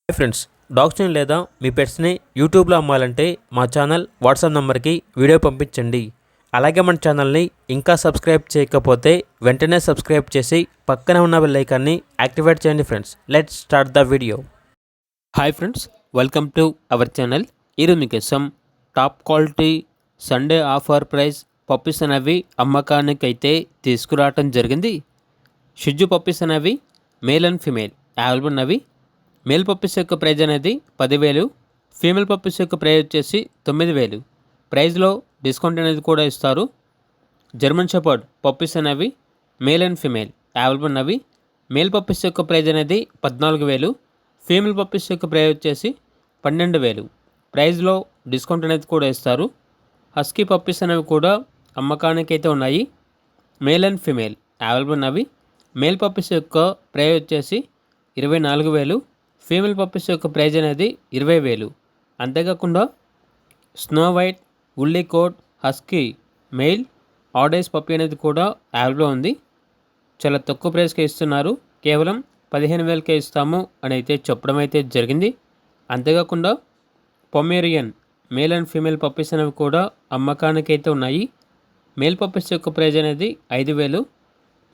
Hi friends, డాగ్స్ని లేదా మీ పెట్స్ని యూట్యూబ్లో అమ్మాలంటే మా ఛానల్ వాట్సాప్ నెంబర్కి వీడియో పంపించండి. అలాగే మన ఛానల్ని ఇంకా సబ్స్క్రైబ్ చేయకపోతే వెంటనే సబ్స్క్రైబ్ చేసి పక్కనే ఉన్న బెల్ ఐకాన్ని యాక్టివేట్ చేయండి. Friends, let's start the video. Hi friends, welcome to our channel. ఈరోజు మీకోసం top quality Sunday offer price puppies అనేవి అమ్మకానికి అయితే తీసుకురావటం జరిగింది. షిజ్జు పప్పీస్ అనేవి మేల్ అండ్ ఫీమేల్ అవైలబుల్ ఉన్నవి. మేల్ పప్పీస్ యొక్క ప్రైజ్ అనేది 10,000, ఫీమేల్ పప్పీస్ యొక్క ప్రైజ్ వచ్చేసి 9,000. ప్రైజ్లో డిస్కౌంట్ అనేది కూడా ఇస్తారు. జర్మన్ షెపర్డ్ పప్పీస్ అనేవి మేల్ అండ్ ఫీమేల్ అవైలబుల్ ఉన్నవి. మేల్ పప్పీస్ యొక్క ప్రైజ్ అనేది 14,000, ఫీమేల్ పప్పీస్ యొక్క ప్రైజ్ వచ్చేసి 12,000. ప్రైజ్లో డిస్కౌంట్ అనేది కూడా ఇస్తారు. హస్కీ పప్పీస్ అనేవి కూడా అమ్మకానికి అయితే ఉన్నాయి. మేల్ అండ్ ఫీమేల్ అవైలబుల్ ఉన్నవి. మేల్ పప్పీస్ యొక్క ప్రైజ్ వచ్చేసి 24,000, ఫీమేల్ పప్పీస్ యొక్క ప్రైజ్ అనేది 20,000. అంతేకాకుండా snow white, woolly coat, husky male ఆడైస్ పప్పీ అనేది కూడా అవైలబుల్ ఉంది. చాలా తక్కువ ప్రైస్కే ఇస్తున్నారు. కేవలం 15,000కే ఇస్తాము అని అయితే చెప్పడం అయితే జరిగింది. అంతేకాకుండా Pomeranian male and female puppies అనేవి కూడా అమ్మకానికి అయితే ఉన్నాయి. మేల్ పప్పీస్ యొక్క ప్రైజ్ అనేది 5,000,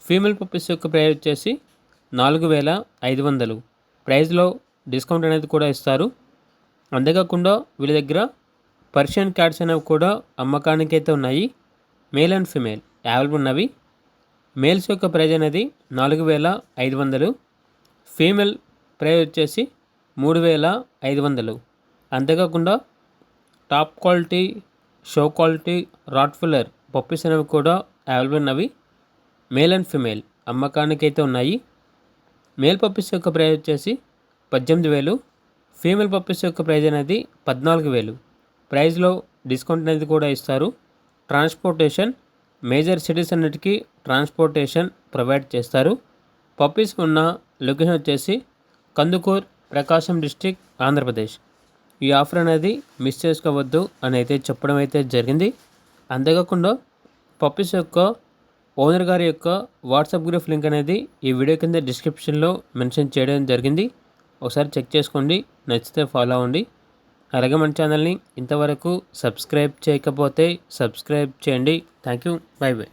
ఫీమేల్ పప్పీస్ యొక్క ప్రైజ్ వచ్చేసి 4,500. ప్రైజ్లో డిస్కౌంట్ అనేది కూడా ఇస్తారు. అంతేకాకుండా వీళ్ళ దగ్గర పర్షియన్ క్యాట్స్ అనేవి కూడా అమ్మకానికి అయితే ఉన్నాయి. మేల్ అండ్ ఫీమేల్ అవైలబుల్ ఉన్నవి. మేల్స్ యొక్క ప్రైజ్ అనేది 4,500, ఫీమేల్ ప్రైజ్ వచ్చేసి 3,500. అంతేకాకుండా top quality show quality rottweiler puppies అనేవి కూడా అవైలబుల్ ఉన్నవి. మేల్ అండ్ ఫీమేల్ అమ్మకానికి అయితే ఉన్నాయి. మేల్ పప్పీస్ యొక్క ప్రైజ్ వచ్చేసి 18,000, ఫీమేల్ పప్పీస్ యొక్క ప్రైజ్ అనేది 14,000. ప్రైజ్లో డిస్కౌంట్ అనేది కూడా ఇస్తారు. ట్రాన్స్పోర్టేషన్ మేజర్ సిటీస్ అన్నిటికీ ట్రాన్స్పోర్టేషన్ ప్రొవైడ్ చేస్తారు. పప్పీస్ ఉన్న లొకేషన్ వచ్చేసి కందుకూర్, ప్రకాశం డిస్టిక్, ఆంధ్రప్రదేశ్. ఈ ఆఫర్ అనేది మిస్ చేసుకోవద్దు అని అయితే చెప్పడం అయితే జరిగింది. అంతేకాకుండా పప్పీస్ యొక్క ఓనర్ గారి యొక్క వాట్సాప్ గ్రూప్ లింక్ అనేది ఈ వీడియో కింద డిస్క్రిప్షన్లో మెన్షన్ చేయడం జరిగింది. ఒకసారి చెక్ చేసుకోండి, నచ్చితే ఫాలో అవ్వండి. అలాగే మన ఛానల్ని ఇంతవరకు సబ్స్క్రైబ్ చేయకపోతే సబ్స్క్రైబ్ చేయండి. Thank you, by by.